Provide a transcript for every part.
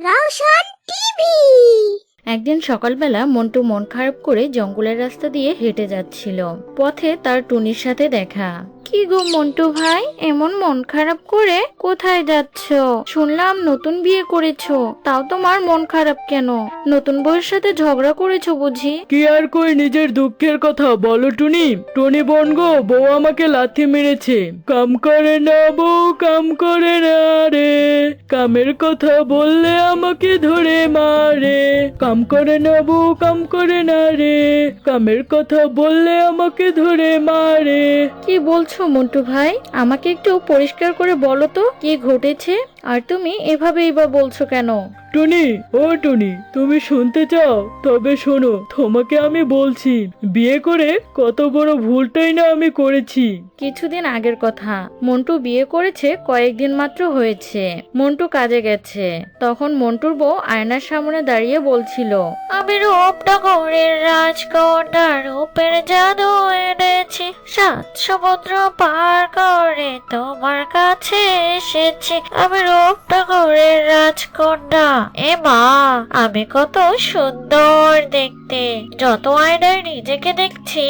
Rowshan TV. একদিন সকালবেলা মন্টু মন খারাপ করে জঙ্গলের রাস্তা দিয়ে হেঁটে যাচ্ছিল। পথে তার টুনির সাথে দেখা। কি গো মন্টু ভাই, এমন মন খারাপ করে কোথায় যাচ্ছ? শুনলাম নতুন বিয়ে করেছো, তাও তোমার মন খারাপ কেন? নতুন বউয়ের সাথে ঝগড়া করেছো বুঝি? কি আর কই নিজের দুঃখের কথা বলো টুনি। টুনি বোন গো, বউ আমাকে লাথি মেরেছে। কাম করে না বউ, কাম করে না রে, কামের কথা বললে আমাকে ধরে মারে। কাম করে না বউ, কাম করে না রে, কামের কথা বললে আমাকে ধরে মারে। কি বলছো মন্টু ভাই? আমাকে একটু পরিষ্কার করে বলো তো কি ঘটেছে, আর তুমি এভাবেই বা বলছো কেন? টুনি, ও টুনি, তুমি শুনতে চাও? তবে শোনো, তোমাকে আমি বলছি, বিয়ে করে কত বড় ভুলটাই না আমি করেছি। কিছুদিন আগের কথা। মন্টু বিয়ে করেছে কয়েকদিন মাত্র হয়েছে। মন্টু কাজে গেছে। তখন মন্টুর বউ আয়নার সামনে দাঁড়িয়ে বলছিল, আমি রূপনগরের রাজকন্যা, রূপের জাদু এনেছি, 7 সমুদ্র পার করে তোমার কাছে এসেছি, আমি রূপনগরের রাজকন্যা। এ মা, আমি কত সুন্দর দেখতে! যত আয়নায় নিজেকে দেখছি,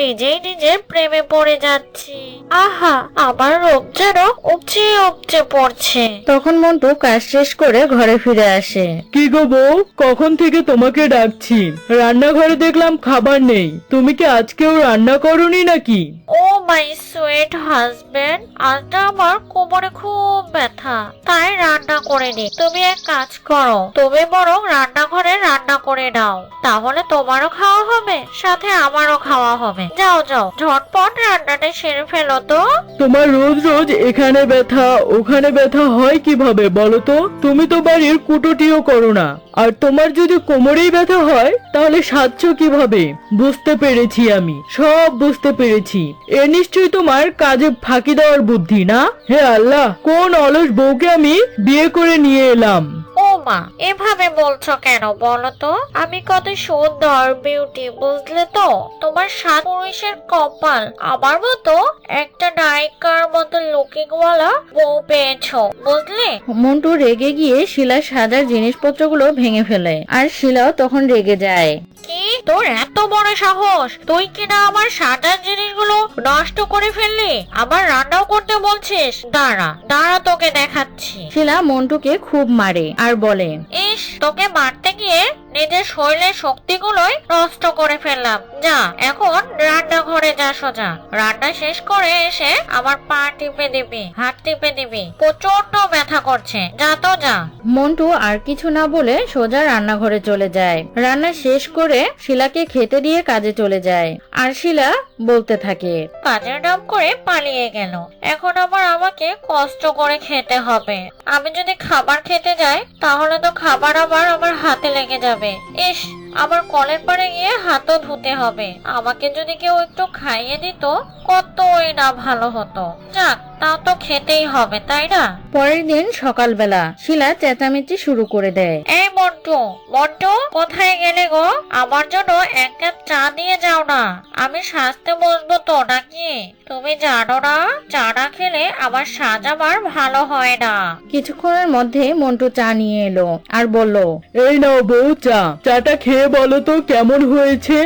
নিজেই নিজের প্রেমে পড়ে যাচ্ছি। আহা, আমার রূপ যেন উপচে উপচে পড়ছে। তখন মন্টু কাজ শেষ করে ঘরে ফিরে আসে। কি গো বউ, কখন থেকে তোমাকে ডাকছি। রান্নাঘরে দেখলাম খাবার নেই। তুমি কি আজকেও রান্না করোনি নাকি? ও মাই সুইট হাজবেন্ড, আজ না আমার কোমরে খুব ব্যথা, তাই রান্না করিনি। তুমি এক কাজ করো, তুমি বরং রান্নাঘরে রান্না করে নাও, তাহলে তোমারও খাওয়া হবে, সাথে আমারও খাওয়া হবে। যাও যাও, ঝটপট রান্নাটা সেরে ফেলো তো। তোমার রোজ রোজ এখানে ব্যথা ওখানে ব্যথা হয় কিভাবে বলো তো? তুমি তো বাড়ির কুটোটিও করো না, আর তোমার যদি কোমরেই ব্যথা হয় তাহলে সাজছ কিভাবে? বুঝতে পেরেছি, আমি সব বুঝতে পেরেছি। এ নিশ্চয়ই তোমার কাজে ফাঁকি দেওয়ার বুদ্ধি না? হে আল্লাহ, কোন অলস বউকে আমি বিয়ে করে নিয়ে এলাম। ও মা, এভাবে বলছো কেন বলো তো? আমি কত সুন্দর বিউটি, বুঝলে তো? তোমার 7 পুরুষের কপাল, আমার মতো একটা নায়িকার মতো লুকিং ওয়ালা বউ পেয়েছো, বুঝলে? মন্টু রেগে গিয়ে শিলার সাজার জিনিসপত্রগুলো ভেঙে ফেলে, আর শিলাও তখন রেগে যায়। কি তোর এত বড় সাহস, তুই কিনা আমার সাজার জিনিসগুলো নষ্ট করে ফেললি, আবার রান্নাও করতে বলছিস? দাঁড়া দাঁড়া, তোকে দেখাচ্ছি। শিলা মন্টুকে খুব মারে আর বলে, ইস, তোকে মারতে গিয়ে নিজের শরীরের শক্তিগুলোই নষ্ট করে ফেললাম। যা, এখন রান্নাঘরে যা, সোজা রান্না শেষ করে এসে আমার পা টিপে দিবি, হাত টিপে দিবি, প্রচন্ড ব্যথা করছে, যা তো যা। মন্টু আর কিছু না বলে সোজা রান্নাঘরে চলে যায়। রান্না শেষ করে শিলাকে খেতে দিয়ে কাজে চলে যায়। আর শিলা বলতে থাকে, কাজের নাম করে পালিয়ে গেল, এখন আবার আমাকে কষ্ট করে খেতে হবে। আমি যদি খাবার খেতে যাই তাহলে তো খাবার আবার আমার হাতে লেগে যাবে। ইস, আবার কলের পাড়ে গিয়ে হাতও ধুতে হবে। আমাকে যদি কেউ একটু খাইয়ে দিত কতই না ভালো হতো। যাক, তা তো খেতেই হবে, তাই না? পরের দিন সকালবেলা শিলা চেঁচামেচি শুরু করে দেয়, এই মন্টু, মন্টু, কোথায় গেলে গো? আমার জন্য 1 কাপ চা দিয়ে যাও না, আমি সাজতে বসবো তো নাকি? তুমি জানো না, চা না খেলে আমার সাজ আবার ভালো হয় না। কিছুক্ষণের মধ্যে মন্টু চা নিয়ে এলো আর বলল, এই নাও বউ চা। চাটা খেয়ে বলো তো কেমন হয়েছে?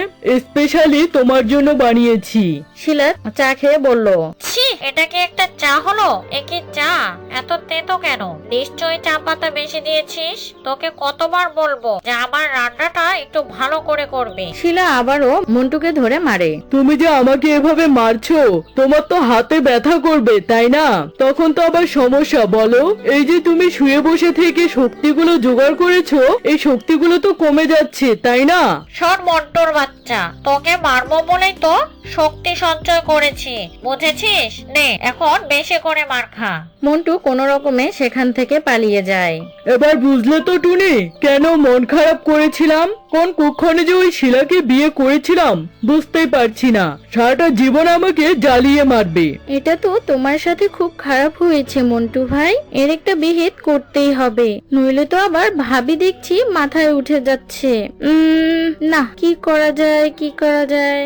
স্পেশালি তোমার জন্য বানিয়েছি। শিলা চা খেয়ে বলল, ছি, এটা কি একটা চা হলো? এ কি চা? এত তেতো কেন? নিশ্চয়ই চা পাতা বেশি দিয়েছিস। তোকে কতবার বলবো যে আমার রান্নাটা একটু ভালো করে করবে। শিলা আবারও মন্টুকে ধরে মারে। তুমি যে আমাকে এভাবে মারছো, তোমার তো হাতে ব্যথা করবে তাই না? তখন তো আবার সমস্যা বলো। এই যে তুমি শুয়ে বসে থেকে শক্তিগুলো জোগাড় করেছো, এই শক্তিগুলো তো কমে যাচ্ছে তাই না? শোন মন্টুর বাচ্চা, তোকে মারবো বলেই তো শক্তি সঞ্চয় করেছি, বুঝেছিস? নে, এখন বেশি করে মার খা। মন্টু কোনো রকমে সেখান থেকে পালিয়ে যায়। এবার বুঝলে তো টুনি, কেন মন খারাপ করেছিলাম? কোন কুক্ষণে যে ওই শিলাকে বিয়ে করেছিলাম বুঝতেই পারছি না। সারাটা জীবন আমাকে জ্বালিয়ে মারবে। এটা তো তোমার সাথে খুব খারাপ হয়েছে মন্টু ভাই, এর একটা বিহিত করতেই হবে, নইলে তো আবার ভাবি দেখছি মাথায় উঠে যাচ্ছে। না, কি করা যায়, কি করা যায়?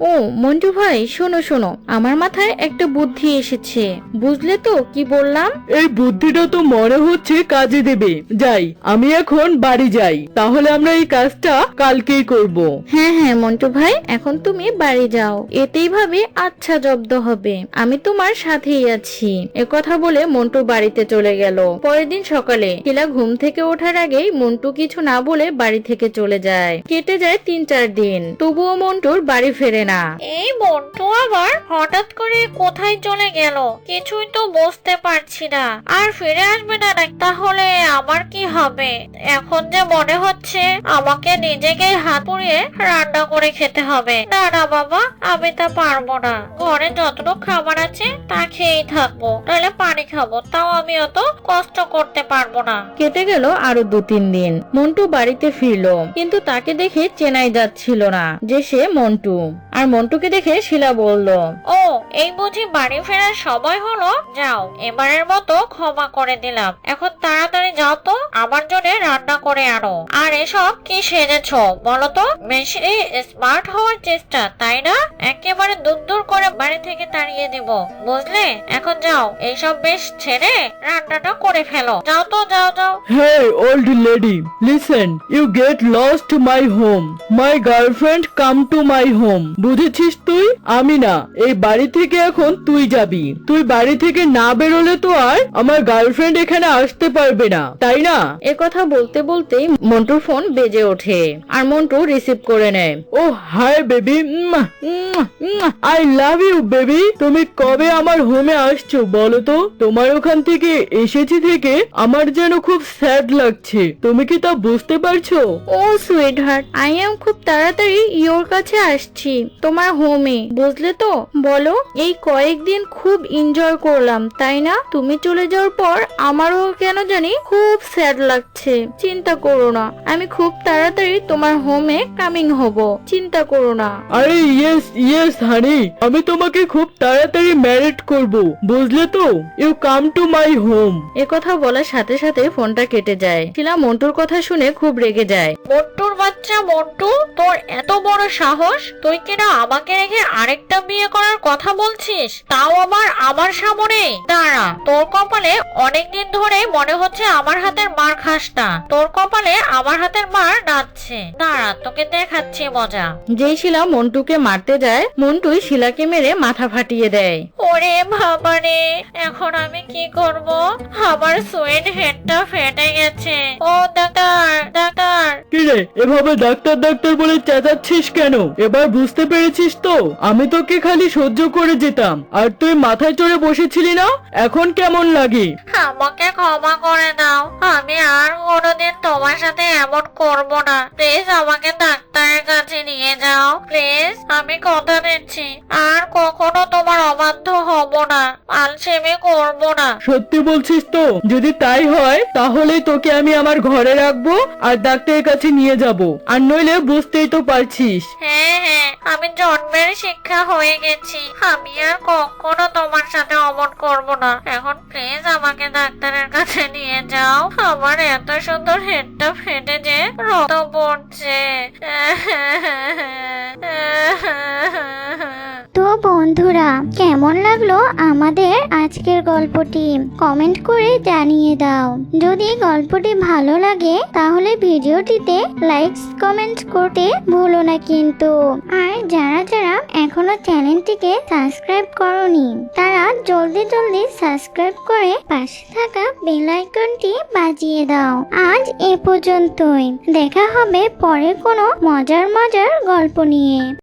ও মন্টু ভাই, শোনো শোনো, আমার মাথায় একটা বুদ্ধি এসেছে, বুঝলে তো কি বললাম? এই বুদ্ধিটা তো মনে হচ্ছে কাজে দেবে। যাই, আমি এখন বাড়ি যাই, তাহলে আমরা এই কাজটা কালকেই করব। হ্যাঁ হ্যাঁ মন্টু ভাই, এখন তুমি বাড়ি যাও, এতেই ভাবে আচ্ছা জব্দ হবে, আমি তোমার সাথেই আছি। কথা বলে মন্টু বাড়িতে চলে গেল। পরের দিন সকালে শিলা ঘুম থেকে ওঠার আগেই মন্টু কিছু না বলে বাড়ি থেকে চলে যায়। কেটে যায় 3-4 দিন, তবুও মন্টুর বাড়ি ফেরে না। এই মন্টু আবার হঠাৎ করে কোথায় চলে গেল কিছুই তো বুঝতে পারছি না। আর ফিরে আসবে না নাকি? তাহলে আমার কি হবে? এখন যে মনে হচ্ছে আমাকে নিজেকে হাত পুড়িয়ে রান্না করে খেতে হবে। না না বাবা, আমি তা পারবো না। ঘরে যতটুকু খাবার আছে তা খেয়েই থাকবো, নাহলে পানি খাবো, তাও আমি অত কষ্ট করতে পারবো না। কেটে গেল আরো 2-3 দিন। মন্টু বাড়িতে ফিরলো, কিন্তু তাকে দেখে চেনাই যাচ্ছিল না যে সে মন্টু। আর মন্টুকে দেখে শিলা বলল, ও, এই বুঝি বাড়ি ফেরার সময় হলো? যাও, এবারের মতো ক্ষমা করে দিলাম। এখন তাড়াতাড়ি যাও তো, আমার জন্য রান্না করে আনো। আর এসব কি সেজেছো বলো তো? বেশি স্মার্ট হওয়ার চেষ্টা, তাই না? একেবারে দূর করে বাড়ি থেকে তাড়িয়ে দিব, বুঝলে? এখন যাও, এইসব বেশ ছেড়ে রান্নাটা করে ফেলো। যাও তো, যাও যাও। Hey old lady, listen, you get lost to my home. My girlfriend come to my home. বুঝেছিস তুই? আমি না, এই বাড়ি থেকে এখন তুই যাবি। তুই বাড়ি থেকে না বেরোলে তো আর আমার গার্লফ্রেন্ড এখানে আসতে পারবে না, তাই না? কথা বলতে বলতেই মন্টুর ফোন বেজে ওঠে আর মন্টু রিসিভ করে নেয়। ও hi baby, I love you baby. তুমি কবে আমার হোমে আসছো বলো তো? তোমার ওখান থেকে এসেছি থেকে আমার যেন খুব স্যাড লাগছে, তুমি কি তা বুঝতে পারছো? ও সুইট হার্ট, আই এম খুব তাড়াতাড়ি ইয়োর কাছে আসছি, তোমার হোমে, বুঝলে তো? বলো, এই কয়েকদিন খুব এনজয় করলাম, তাই না? তুমি চলে যাওয়ার পর আমারও কেন জানি খুব স্যাড লাগছে। চিন্তা করো না, আমি খুব তাড়াতাড়ি তোমার হোমে কামিং হব, চিন্তা করো না। আরে ইয়েস ইয়েস হানি, আমি তোমাকে খুব তাড়াতাড়ি ম্যারেড করব, বুঝলে তো? You come to my home. কথা বলার সাথে সাথে ফোনটা কেটে যায়। শিলা মন্টুর কথা শুনে খুব রেগে যায়। মন্টুর বাচ্চা মন্টু, তোর এত বড় সাহস, তুই কিনা আমাকে রেখে আরেকটা বিয়ে করার কথা বলছিস, তাও আবার আমার সামনে? দাঁড়া, তোর কপালে অনেকদিন ধরে মনে হচ্ছে আমার হাতের মার খাস না। তোর কপালে আমার হাতের মার নাচছে, দাঁড়া তোকে দেখাচ্ছি মজা। যেই শিলা মন্টুকে মারতে যায়, মন্টুই শিলাকে মেরে মাথা ফাটিয়ে দেয়। ওরে বাবারে, এখন আমি কি করব? আমার সুইট হেডটা ফেটে গেছে। ও ডাক্তার, ডাক্তার। কিরে, এভাবে ডাক্তার ডাক্তার বলে চেঁচাচ্ছিস কেন? এবার বুঝতে পেরেছিস তো? আমি তোকে খালি সহ্য করে যেতাম, আর তুই মাথায় চড়ে বসেছিলি না? এখন কেমন লাগে? আমাকে ক্ষমা করে দাও, আমি আর কোনোদিন তোমার সাথে এমন করব না। প্লিজ আমাকে ডাক্তারের কাছে নিয়ে যাও, প্লিজ। আমি কথা দিচ্ছি আর কখনো তোমার অবাধ্য হব না, আলসেমি করব না। সত্যি বলছিস তো? যদি তাই হয় তাহলে তোকে আমি আমার ঘরে রাখবো আর ডাক্তারের কাছে নিয়ে যাব, আর নইলে বুঝতেই তো পারছিস। হ্যাঁ হ্যাঁ, আমি জন্মের শিক্ষা হয়ে গেছি, আমি আর কখনো তোমার সাথে অমন করব না। এখন প্লিজ আমাকে ডাক্তারের কাছে নিয়ে যাও, আমার এত সুন্দর হেডটা ফেটে যে রক্ত পড়ছে। তো বন্ধুরা, কেমন লাগলো আমাদের আজকের গল্পটি কমেন্ট করে জানিয়ে দাও। যদি গল্পটি ভালো লাগে তাহলে ভিডিওটিতে লাইকস কমেন্ট করতে ভুলো না কিন্তু। আর যারা যারা এখনো চ্যানেলটিকে সাবস্ক্রাইব করনি তারা জলদি জলদি সাবস্ক্রাইব করে পাশে থাকা বেল আইকনটি বাজিয়ে দাও। আজ এ পর্যন্তই, দেখা হবে পরে কোনো মজার মজার গল্প নিয়ে।